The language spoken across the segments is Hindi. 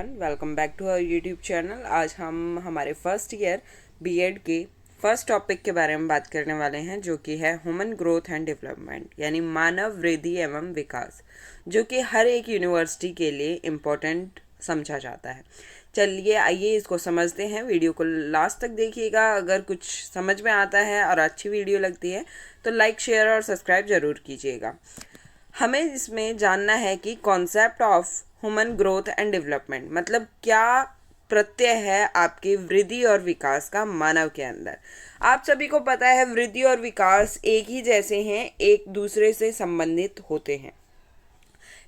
Everyone, welcome back to our YouTube channel. आज हम हमारे फर्स्ट ईयर बीएड के फर्स्ट टॉपिक के बारे में बात करने वाले हैं, जो कि है ह्यूमन ग्रोथ एंड डेवलपमेंट, यानी मानव वृद्धि एवं विकास, जो कि हर एक यूनिवर्सिटी के लिए इम्पोर्टेंट समझा जाता है। चलिए आइए इसको समझते हैं। वीडियो को लास्ट तक देखिएगा। अगर कुछ समझ में आता है और अच्छी वीडियो लगती है तो लाइक, शेयर और सब्सक्राइब ज़रूर कीजिएगा। हमें इसमें जानना है कि concept of human growth and development मतलब क्या प्रत्यय है आपकी वृद्धि और विकास का मानव के अंदर। आप सभी को पता है वृद्धि और विकास एक ही जैसे हैं, एक दूसरे से संबंधित होते हैं,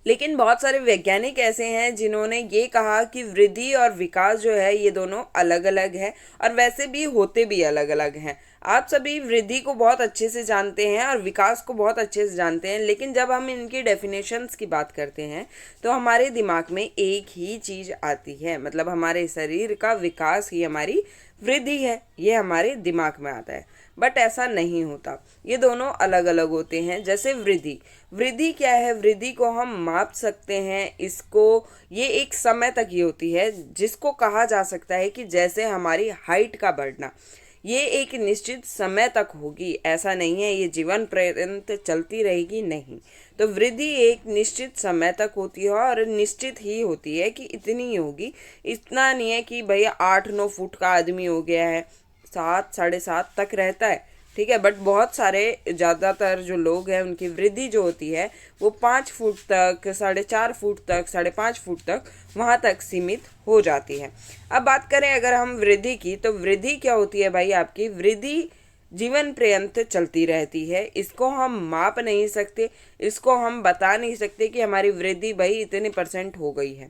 लेकिन बहुत सारे वैज्ञानिक ऐसे हैं जिन्होंने ये कहा कि वृद्धि और विकास जो है ये दोनों अलग अलग है और वैसे भी होते भी अलग अलग हैं। आप सभी वृद्धि को बहुत अच्छे से जानते हैं और विकास को बहुत अच्छे से जानते हैं, लेकिन जब हम इनकी डेफिनेशंस की बात करते हैं तो हमारे दिमाग में एक ही चीज़ आती है, मतलब हमारे शरीर का विकास ही हमारी वृद्धि है, ये हमारे दिमाग में आता है। बट ऐसा नहीं होता, ये दोनों अलग अलग होते हैं। जैसे वृद्धि, वृद्धि क्या है? वृद्धि को हम माप सकते हैं, इसको ये एक समय तक ही होती है, जिसको कहा जा सकता है कि जैसे हमारी हाइट का बढ़ना, ये एक निश्चित समय तक होगी, ऐसा नहीं है ये जीवन पर्यंत चलती रहेगी, नहीं। तो वृद्धि एक निश्चित समय तक होती है और निश्चित ही होती है कि इतनी ही होगी। इतना नहीं है कि भैया 8-9 फुट का आदमी हो गया है, 7 साढ़े 7 तक रहता है, ठीक है। बट बहुत सारे ज़्यादातर जो लोग हैं उनकी वृद्धि जो होती है वो 5 फुट तक, 4.5 फुट तक, 5.5 फुट तक, वहाँ तक सीमित हो जाती है। अब बात करें अगर हम वृद्धि की, तो वृद्धि क्या होती है भाई? आपकी वृद्धि जीवन पर्यंत चलती रहती है। इसको हम माप नहीं सकते, इसको हम बता नहीं सकते कि हमारी वृद्धि भाई इतने % हो गई है,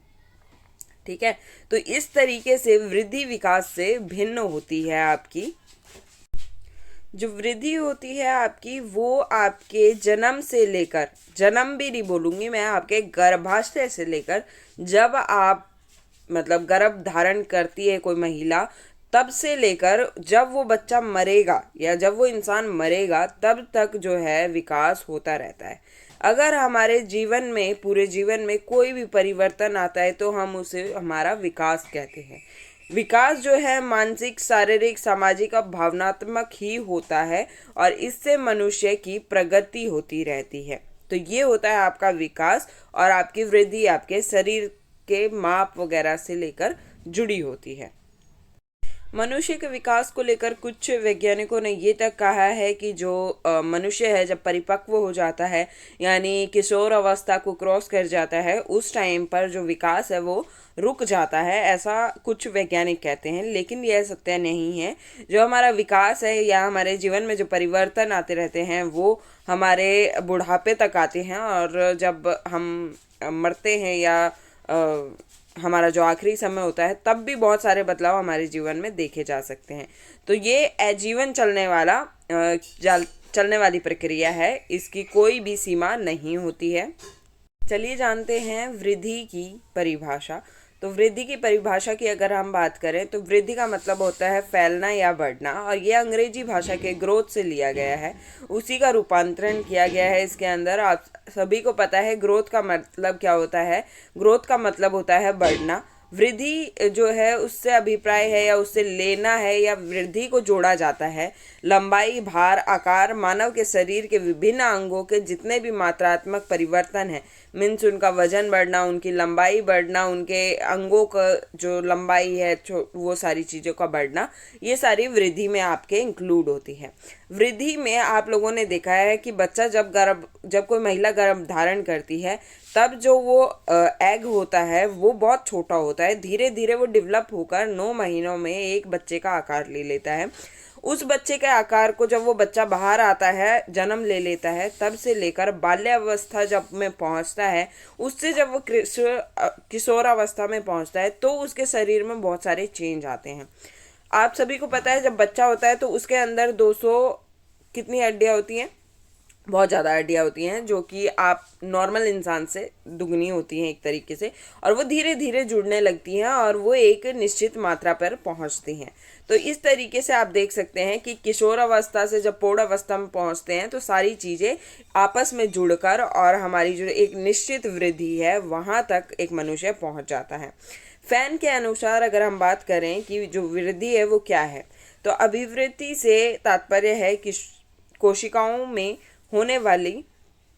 ठीक है। तो इस तरीके से वृद्धि विकास से भिन्न होती है। आपकी जो वृद्धि होती है आपकी, वो आपके जन्म से लेकर, जन्म भी नहीं बोलूँगी मैं, आपके गर्भाशय से लेकर जब आप मतलब गर्भ धारण करती है कोई महिला, तब से लेकर जब वो बच्चा मरेगा या जब वो इंसान मरेगा, तब तक जो है विकास होता रहता है। अगर हमारे जीवन में, पूरे जीवन में कोई भी परिवर्तन आता है तो हम उसे हमारा विकास कहते हैं। विकास जो है मानसिक, शारीरिक, सामाजिक और भावनात्मक ही होता है और इससे मनुष्य की प्रगति होती रहती है। तो ये होता है आपका विकास, और आपकी वृद्धि आपके शरीर के माप वगैरह से लेकर जुड़ी होती है। मनुष्य के विकास को लेकर कुछ वैज्ञानिकों ने ये तक कहा है कि जो मनुष्य है जब परिपक्व हो जाता है, यानी किशोर अवस्था को क्रॉस कर जाता है, उस टाइम पर जो विकास है वो रुक जाता है, ऐसा कुछ वैज्ञानिक कहते हैं। लेकिन यह सत्य नहीं है। जो हमारा विकास है या हमारे जीवन में जो परिवर्तन आते रहते हैं वो हमारे बुढ़ापे तक आते हैं, और जब हम मरते हैं या हमारा जो आखिरी समय होता है, तब भी बहुत सारे बदलाव हमारे जीवन में देखे जा सकते हैं। तो ये आजीवन चलने वाली प्रक्रिया है, इसकी कोई भी सीमा नहीं होती है। चलिए जानते हैं वृद्धि की परिभाषा। तो वृद्धि की परिभाषा की अगर हम बात करें तो वृद्धि का मतलब होता है फैलना या बढ़ना, और ये अंग्रेजी भाषा के ग्रोथ से लिया गया है, उसी का रूपांतरण किया गया है इसके अंदर। आप सभी को पता है ग्रोथ का मतलब क्या होता है। ग्रोथ का मतलब होता है बढ़ना। वृद्धि जो है उससे अभिप्राय है या उससे लेना है या वृद्धि को जोड़ा जाता है लंबाई, भार, आकार, मानव के शरीर के विभिन्न अंगों के जितने भी मात्रात्मक परिवर्तन है, मीन्स उनका वजन बढ़ना, उनकी लंबाई बढ़ना, उनके अंगों का जो लंबाई है वो सारी चीज़ों का बढ़ना, ये सारी वृद्धि में आपके इंक्लूड होती है। वृद्धि में आप लोगों ने देखा है कि बच्चा जब कोई महिला गर्भ धारण करती है, तब जो वो एग होता है वो बहुत छोटा होता है। धीरे धीरे वो डेवलप होकर 9 महीनों में एक बच्चे का आकार ले लेता है। उस बच्चे के आकार को जब वो बच्चा बाहर आता है, जन्म ले लेता है, तब से लेकर बाल्यावस्था जब में पहुंचता है, उससे जब वो किशोरावस्था में पहुंचता है, तो उसके शरीर में बहुत सारे चेंज आते हैं। आप सभी को पता है जब बच्चा होता है तो उसके अंदर 200 कितनी हड्डियाँ होती हैं? बहुत ज़्यादा हड्डियाँ होती हैं, जो कि आप नॉर्मल इंसान से दुगनी होती हैं एक तरीके से, और वो धीरे धीरे जुड़ने लगती हैं और वो एक निश्चित मात्रा पर पहुंचती हैं। तो इस तरीके से आप देख सकते हैं कि किशोर अवस्था से जब प्रौढ़ अवस्था में पहुंचते हैं तो सारी चीज़ें आपस में जुड़कर और हमारी जो एक निश्चित वृद्धि है वहाँ तक एक मनुष्य पहुँच जाता है। फैन के अनुसार अगर हम बात करें कि जो वृद्धि है वो क्या है, तो अभिवृद्धि से तात्पर्य है कि कोशिकाओं में होने वाली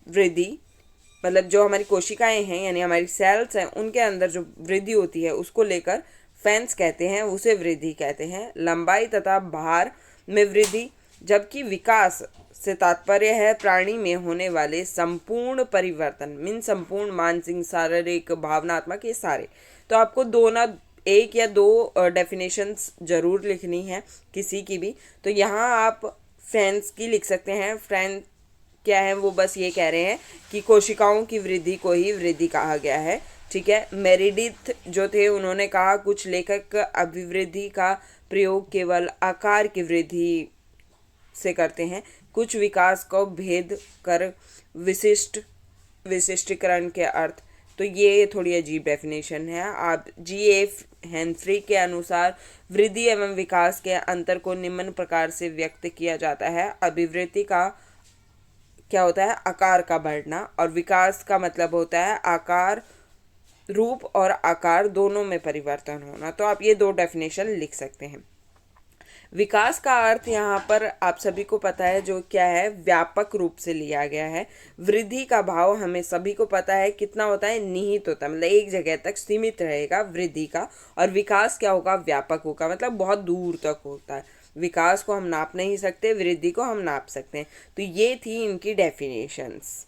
वृद्धि, मतलब जो हमारी कोशिकाएं हैं यानी हमारी सेल्स हैं उनके अंदर जो वृद्धि होती है उसको लेकर फैंस कहते हैं, उसे वृद्धि कहते हैं। लंबाई तथा भार में वृद्धि, जबकि विकास से तात्पर्य है प्राणी में होने वाले संपूर्ण परिवर्तन, मीन संपूर्ण मानसिक, शारीरिक, भावनात्मक, ये सारे। तो आपको दो ना एक या दो डेफिनेशंस जरूर लिखनी है किसी की भी। तो यहाँ आप फैंस की लिख सकते हैं। फैन क्या है, वो बस ये कह रहे हैं कि कोशिकाओं की वृद्धि को ही वृद्धि कहा गया है। ठीक है। मेरिडिथ जो थे उन्होंने कहा कुछ लेखक अभिवृद्धि का प्रयोग केवल आकार की वृद्धि से करते हैं, कुछ विकास को भेद कर विशिष्टीकरण के अर्थ। तो ये थोड़ी अजीब डेफिनेशन है। आप G.F. हेनफ्री के अनुसार वृद्धि एवं विकास के अंतर को निम्न प्रकार से व्यक्त किया जाता है। अभिवृद्धि का क्या होता है, आकार का बढ़ना, और विकास का मतलब होता है आकार, रूप और आकार दोनों में परिवर्तन होना। तो आप ये दो डेफिनेशन लिख सकते हैं। विकास का अर्थ यहाँ पर आप सभी को पता है जो क्या है, व्यापक रूप से लिया गया है। वृद्धि का भाव हमें सभी को पता है कितना होता है, निहित होता है, मतलब एक जगह तक सीमित रहेगा वृद्धि का। और विकास क्या होगा, व्यापक होगा, मतलब बहुत दूर तक होता है। विकास को हम नाप नहीं सकते, वृद्धि को हम नाप सकते हैं। तो ये थी इनकी डेफिनेशंस।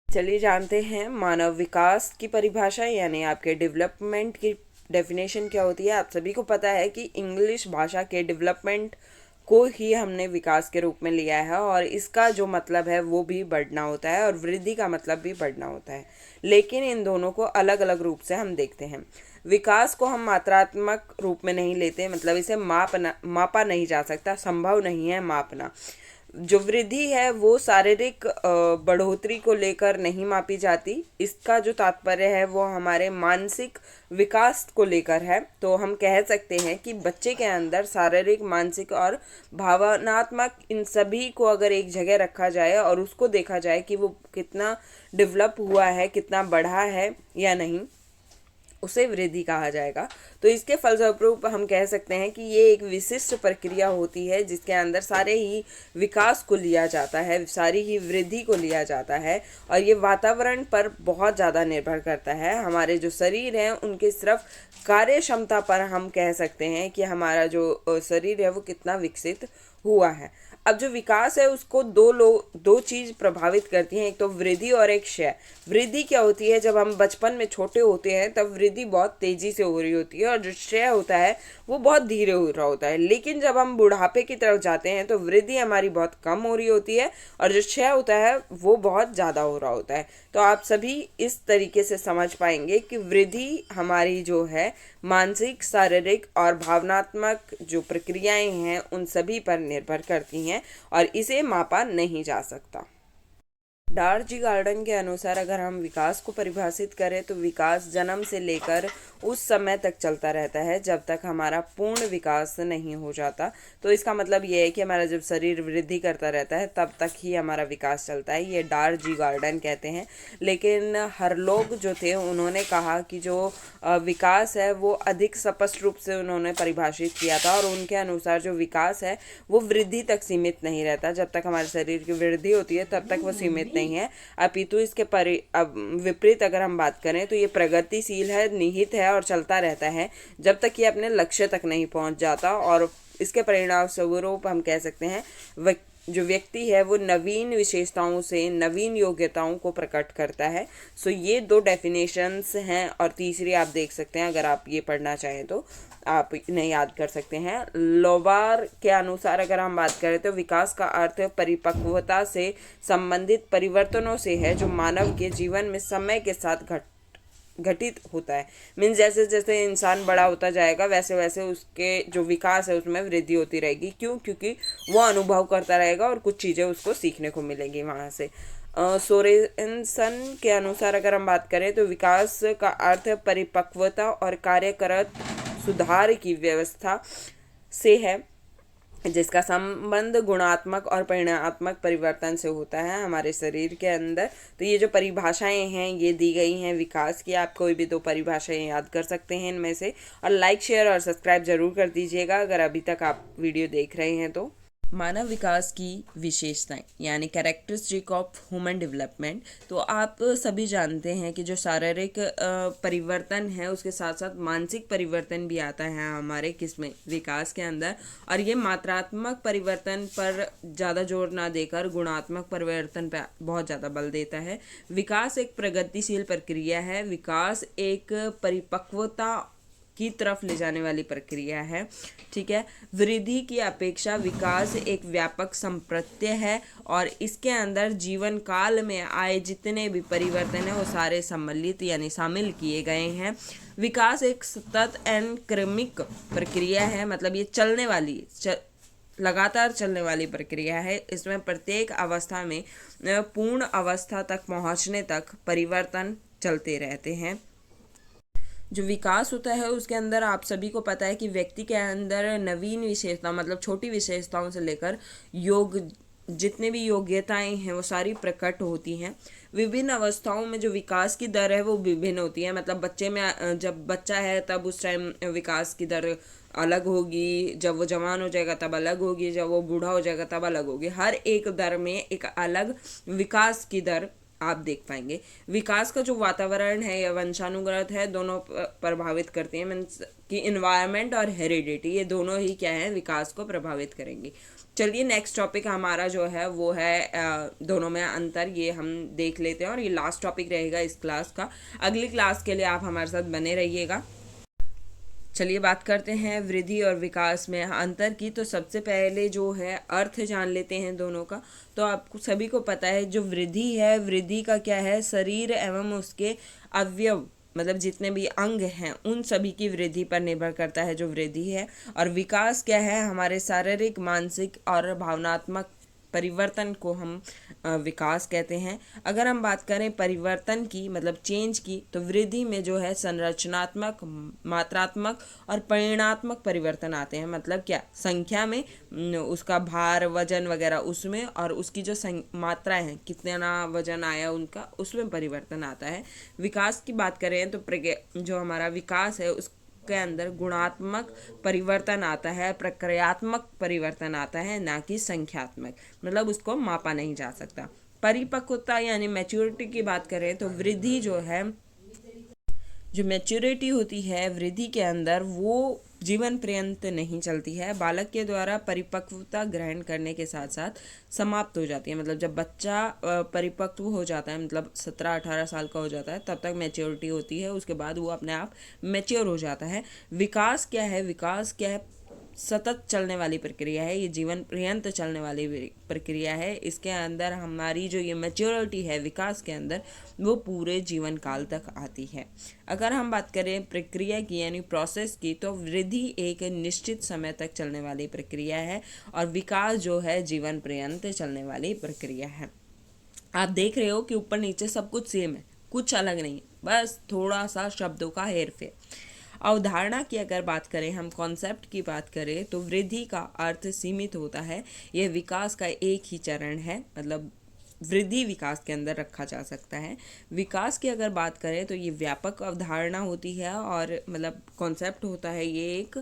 चलिए जानते हैं मानव विकास की परिभाषा, यानी आपके डेवलपमेंट की डेफिनेशन क्या होती है। आप सभी को पता है कि इंग्लिश भाषा के डेवलपमेंट को ही हमने विकास के रूप में लिया है, और इसका जो मतलब है वो भी बढ़ना होता है, और वृद्धि का मतलब भी बढ़ना होता है। लेकिन इन दोनों को अलग अलग रूप से हम देखते हैं। विकास को हम मात्रात्मक रूप में नहीं लेते, मतलब इसे मापा नहीं जा सकता, संभव नहीं है मापना। जो वृद्धि है वो शारीरिक बढ़ोतरी को लेकर नहीं मापी जाती, इसका जो तात्पर्य है वो हमारे मानसिक विकास को लेकर है। तो हम कह सकते हैं कि बच्चे के अंदर शारीरिक, मानसिक और भावनात्मक, इन सभी को अगर एक जगह रखा जाए और उसको देखा जाए कि वो कितना डेवलप हुआ है, कितना बढ़ा है या नहीं, उसे वृद्धि कहा जाएगा। तो इसके फलस्वरूप हम कह सकते हैं कि ये एक विशिष्ट प्रक्रिया होती है जिसके अंदर सारे ही विकास को लिया जाता है, सारी ही वृद्धि को लिया जाता है, और ये वातावरण पर बहुत ज़्यादा निर्भर करता है। हमारे जो शरीर हैं उनके सिर्फ कार्य क्षमता पर हम कह सकते हैं कि हमारा जो शरीर है वो कितना विकसित हुआ है। अब जो विकास है उसको दो चीज़ प्रभावित करती हैं, एक तो वृद्धि और एक क्षय। वृद्धि क्या होती है, जब हम बचपन में छोटे होते हैं तब वृद्धि बहुत तेज़ी से हो रही होती है, और जो क्षय होता है वो बहुत धीरे हो रहा होता है। लेकिन जब हम बुढ़ापे की तरफ जाते हैं तो वृद्धि हमारी बहुत कम हो रही होती है, और जो क्षय होता है वो बहुत ज़्यादा हो रहा होता है। तो आप सभी इस तरीके से समझ पाएंगे कि वृद्धि हमारी जो है मानसिक, शारीरिक और भावनात्मक जो प्रक्रियाएं हैं उन सभी पर निर्भर करती हैं, और इसे मापा नहीं जा सकता। डार्जी गार्डन के अनुसार अगर हम विकास को परिभाषित करें तो विकास जन्म से लेकर उस समय तक चलता रहता है जब तक हमारा पूर्ण विकास नहीं हो जाता। तो इसका मतलब ये है कि हमारा जब शरीर वृद्धि करता रहता है तब तक ही हमारा विकास चलता है, ये डार्जी गार्डन कहते हैं। लेकिन हर लोग जो थे उन्होंने कहा कि जो विकास है वो अधिक स्पष्ट रूप से उन्होंने परिभाषित किया था, और उनके अनुसार जो विकास है वो वृद्धि तक सीमित नहीं रहता। जब तक हमारे शरीर की वृद्धि होती है तब तक वो सीमित नहीं है, अपितु इसके विपरीत अगर हम बात करें तो ये प्रगतिशील है, निहित है और चलता रहता है जब तक ये अपने लक्ष्य तक नहीं पहुंच जाता। और इसके परिणाम स्वरूप हम कह सकते हैं जो व्यक्ति है वो नवीन विशेषताओं से नवीन योग्यताओं को प्रकट करता है। सो ये दो डेफिनेशंस हैं, और तीसरी आप देख सकते हैं, अगर आप ये पढ़ना चाहें तो आप इन्हें याद कर सकते हैं। लोबार के अनुसार अगर हम बात करें तो विकास का अर्थ परिपक्वता से संबंधित परिवर्तनों से है जो मानव के जीवन में समय के साथ घटित होता है। मीन्स जैसे जैसे इंसान बड़ा होता जाएगा वैसे वैसे उसके जो विकास है उसमें वृद्धि होती रहेगी। क्यों? क्योंकि वो अनुभव करता रहेगा और कुछ चीज़ें उसको सीखने को मिलेंगी वहाँ से। सोरेनसन के अनुसार अगर हम बात करें तो विकास का अर्थ परिपक्वता और कार्यरत सुधार की व्यवस्था से है। जिसका संबंध गुणात्मक और परिमाणात्मक परिवर्तन से होता है हमारे शरीर के अंदर। तो ये जो परिभाषाएं हैं ये दी गई हैं विकास की। आप कोई भी दो परिभाषाएं याद कर सकते हैं इनमें से। और लाइक, शेयर और सब्सक्राइब जरूर कर दीजिएगा अगर अभी तक आप वीडियो देख रहे हैं तो। मानव विकास की विशेषताएं यानी कैरेक्टरिस्टिक ऑफ ह्यूमन डेवलपमेंट। तो आप सभी जानते हैं कि जो शारीरिक परिवर्तन है उसके साथ साथ मानसिक परिवर्तन भी आता है हमारे किसमें, विकास के अंदर। और ये मात्रात्मक परिवर्तन पर ज़्यादा जोर ना देकर गुणात्मक परिवर्तन पर बहुत ज़्यादा बल देता है। विकास एक प्रगतिशील प्रक्रिया है। विकास एक परिपक्वता की तरफ ले जाने वाली प्रक्रिया है। ठीक है, वृद्धि की अपेक्षा विकास एक व्यापक संप्रत्यय है और इसके अंदर जीवन काल में आए जितने भी परिवर्तन है वो सारे सम्मिलित यानी शामिल किए गए हैं। विकास एक सतत एंड क्रमिक प्रक्रिया है, मतलब ये चलने वाली लगातार चलने वाली प्रक्रिया है। इसमें प्रत्येक अवस्था में पूर्ण अवस्था तक पहुंचने तक परिवर्तन चलते रहते हैं। जो विकास होता है उसके अंदर आप सभी को पता है कि व्यक्ति के अंदर नवीन विशेषता मतलब छोटी विशेषताओं से लेकर जितने भी योग्यताएं हैं वो सारी प्रकट होती हैं। विभिन्न अवस्थाओं में जो विकास की दर है वो विभिन्न होती है। मतलब बच्चे में जब बच्चा है तब उस टाइम विकास की दर अलग होगी, जब वो जवान हो जाएगा तब अलग होगी, जब वो बूढ़ा हो जाएगा तब अलग होगी। हर एक दर में एक अलग विकास की दर आप देख पाएंगे। विकास का जो वातावरण है या वंशानुगत है दोनों प्रभावित करते हैं। मीन्स कि इन्वायरमेंट और हेरिडिटी ये दोनों ही क्या है, विकास को प्रभावित करेंगे। चलिए नेक्स्ट टॉपिक हमारा जो है वो है दोनों में अंतर, ये हम देख लेते हैं और ये लास्ट टॉपिक रहेगा इस क्लास का। अगली क्लास के लिए आप हमारे साथ बने रहिएगा। चलिए बात करते हैं वृद्धि और विकास में अंतर की। तो सबसे पहले जो है अर्थ जान लेते हैं दोनों का। तो आपको सभी को पता है जो वृद्धि है, वृद्धि का क्या है, शरीर एवं उसके अवयव मतलब जितने भी अंग हैं उन सभी की वृद्धि पर निर्भर करता है जो वृद्धि है। और विकास क्या है, हमारे शारीरिक, मानसिक और भावनात्मक परिवर्तन को हम विकास कहते हैं। अगर हम बात करें परिवर्तन की मतलब चेंज की, तो वृद्धि में जो है संरचनात्मक, मात्रात्मक और परिमाणात्मक परिवर्तन आते हैं। मतलब क्या, संख्या में उसका भार, वजन वगैरह उसमें, और उसकी जो मात्राएं हैं कितना वजन आया उनका, उसमें परिवर्तन आता है। विकास की बात करें तो जो हमारा विकास है उस के अंदर गुणात्मक परिवर्तन आता है, प्रक्रियात्मक परिवर्तन आता है, ना कि संख्यात्मक, मतलब उसको मापा नहीं जा सकता। परिपक्वता यानी मैच्योरिटी की बात करें तो वृद्धि जो है, जो मैच्योरिटी होती है वृद्धि के अंदर वो जीवन पर्यंत नहीं चलती है। बालक के द्वारा परिपक्वता ग्रहण करने के साथ साथ समाप्त हो जाती है। मतलब जब बच्चा परिपक्व हो जाता है, मतलब 17-18 साल का हो जाता है, तब तक मैच्योरिटी होती है। उसके बाद वो अपने आप मैच्योर हो जाता है। विकास क्या है, विकास क्या है, सतत चलने वाली प्रक्रिया है, ये जीवन पर्यंत चलने वाली प्रक्रिया है। इसके अंदर हमारी जो ये मैच्योरिटी है विकास के अंदर वो पूरे जीवन काल तक आती है। अगर हम बात करें प्रक्रिया की यानी प्रोसेस की, तो वृद्धि एक निश्चित समय तक चलने वाली प्रक्रिया है और विकास जो है जीवन पर्यंत चलने वाली प्रक्रिया है। आप देख रहे हो कि ऊपर नीचे सब कुछ सेम है, कुछ अलग नहीं है, बस थोड़ा सा शब्दों का हेरफेर। अवधारणा की अगर बात करें, हम कॉन्सेप्ट की बात करें, तो वृद्धि का अर्थ सीमित होता है। यह विकास का एक ही चरण है, मतलब वृद्धि विकास के अंदर रखा जा सकता है। विकास की अगर बात करें तो ये व्यापक अवधारणा होती है और मतलब कॉन्सेप्ट होता है, ये एक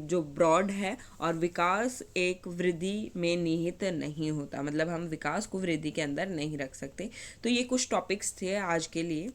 जो ब्रॉड है। और विकास एक वृद्धि में निहित नहीं होता, मतलब हम विकास को वृद्धि के अंदर नहीं रख सकते। तो ये कुछ टॉपिक्स थे आज के लिए।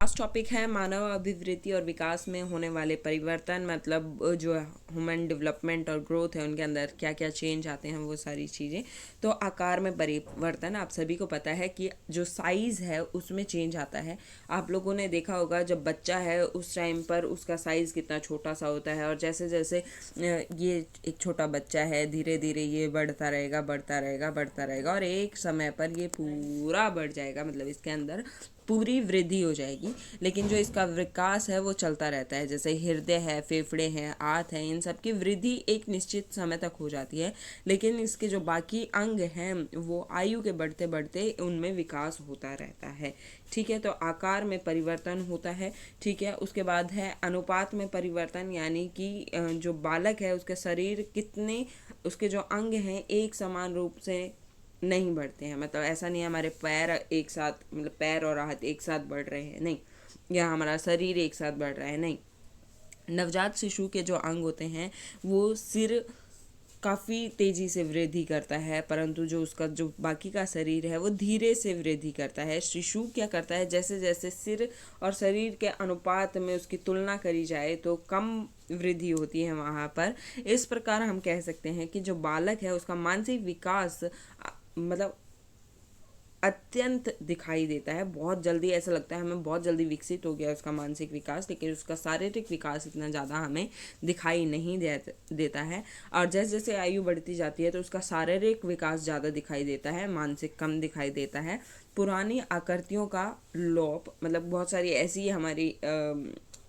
लास्ट टॉपिक है मानव अभिवृद्धि और विकास में होने वाले परिवर्तन, मतलब जो ह्यूमन डेवलपमेंट और ग्रोथ है उनके अंदर क्या क्या चेंज आते हैं वो सारी चीज़ें। तो आकार में परिवर्तन, आप सभी को पता है कि जो साइज़ है उसमें चेंज आता है। आप लोगों ने देखा होगा जब बच्चा है उस टाइम पर उसका साइज़ कितना छोटा सा होता है, और जैसे जैसे ये एक छोटा बच्चा है धीरे धीरे ये बढ़ता रहेगा बढ़ता रहेगा बढ़ता रहेगा और एक समय पर ये पूरा बढ़ जाएगा, मतलब इसके अंदर पूरी वृद्धि हो जाएगी। लेकिन जो इसका विकास है वो चलता रहता है। जैसे हृदय है, फेफड़े हैं, आंत है, इन सब की वृद्धि एक निश्चित समय तक हो जाती है, लेकिन इसके जो बाकी अंग हैं वो आयु के बढ़ते बढ़ते उनमें विकास होता रहता है। ठीक है, तो आकार में परिवर्तन होता है। ठीक है, उसके बाद है अनुपात में परिवर्तन, यानी कि जो बालक है उसके शरीर कितने उसके जो अंग हैं एक समान रूप से नहीं बढ़ते हैं। मतलब ऐसा नहीं है हमारे पैर एक साथ, मतलब पैर और हाथ एक साथ बढ़ रहे हैं, नहीं, या हमारा शरीर एक साथ बढ़ रहा है, नहीं। नवजात शिशु के जो अंग होते हैं वो सिर काफ़ी तेज़ी से वृद्धि करता है, परंतु जो उसका जो बाकी का शरीर है वो धीरे से वृद्धि करता है। शिशु क्या करता है, जैसे जैसे सिर और शरीर के अनुपात में उसकी तुलना करी जाए तो कम वृद्धि होती है वहाँ पर। इस प्रकार हम कह सकते हैं कि जो बालक है उसका मानसिक विकास मतलब अत्यंत दिखाई देता है। बहुत जल्दी ऐसा लगता है हमें बहुत जल्दी विकसित हो गया उसका मानसिक विकास, लेकिन उसका शारीरिक विकास इतना ज़्यादा हमें दिखाई नहीं देता है। और जैसे जैसे आयु बढ़ती जाती है तो उसका शारीरिक विकास ज़्यादा दिखाई देता है, मानसिक कम दिखाई देता है। पुरानी आकृतियों का लोप, मतलब बहुत सारी ऐसी हमारी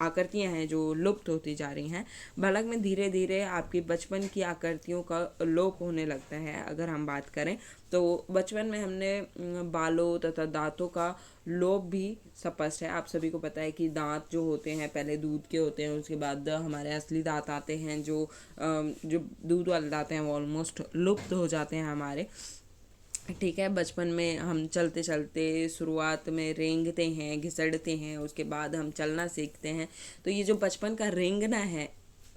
आकृतियां हैं जो लुप्त होती जा रही हैं। बालक में धीरे धीरे आपकी बचपन की आकृतियों का लोप होने लगता है। अगर हम बात करें तो बचपन में हमने बालों तथा दांतों का लोप भी स्पष्ट है। आप सभी को पता है कि दांत जो होते हैं पहले दूध के होते हैं, उसके बाद हमारे असली दांत आते हैं। जो दूध वाले दांत हैं वो ऑलमोस्ट लुप्त हो जाते हैं हमारे, ठीक है। बचपन में हम चलते चलते शुरुआत में रेंगते हैं, घिसड़ते हैं, उसके बाद हम चलना सीखते हैं। तो ये जो बचपन का रेंगना है,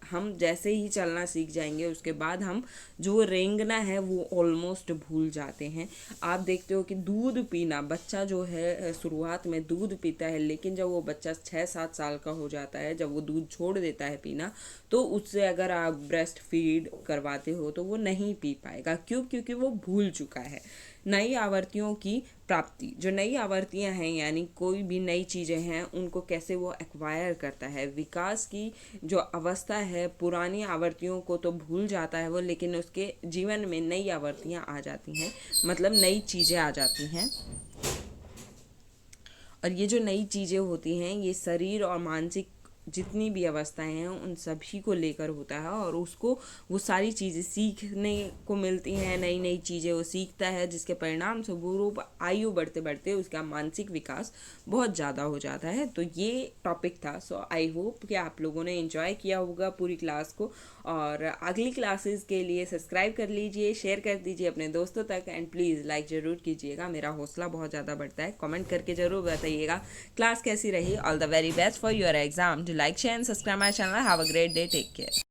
हम जैसे ही चलना सीख जाएंगे उसके बाद हम जो रेंगना है वो ऑलमोस्ट भूल जाते हैं। आप देखते हो कि दूध पीना, बच्चा जो है शुरुआत में दूध पीता है, लेकिन जब वो बच्चा 6-7 साल का हो जाता है, जब वो दूध छोड़ देता है पीना, तो उससे अगर आप ब्रेस्ट फीड करवाते हो तो वो नहीं पी पाएगा। क्यों? क्योंकि वो भूल चुका है। नई आवृत्तियों की प्राप्ति, जो नई आवृत्तियां हैं यानी कोई भी नई चीज़ें हैं उनको कैसे वो एक्वायर करता है। विकास की जो अवस्था है, पुरानी आवृत्तियों को तो भूल जाता है वो, लेकिन उसके जीवन में नई आवृत्तियां आ जाती हैं, मतलब नई चीज़ें आ जाती हैं। और ये जो नई चीज़ें होती हैं ये शरीर और मानसिक जितनी भी अवस्थाएं हैं उन सभी को लेकर होता है, और उसको वो सारी चीज़ें सीखने को मिलती हैं, नई नई चीज़ें वो सीखता है, जिसके परिणाम स्वरूप आयु बढ़ते बढ़ते उसका मानसिक विकास बहुत ज़्यादा हो जाता है। तो ये टॉपिक था। सो आई होप कि आप लोगों ने एंजॉय किया होगा पूरी क्लास को, और अगली क्लासेस के लिए सब्सक्राइब कर लीजिए, शेयर कर दीजिए अपने दोस्तों तक, एंड प्लीज़ लाइक ज़रूर कीजिएगा। मेरा हौसला बहुत ज़्यादा बढ़ता है। कमेंट करके ज़रूर बताइएगा क्लास कैसी रही। All the very best for your exam. Do like, share and subscribe my channel. Have a great day. Take care.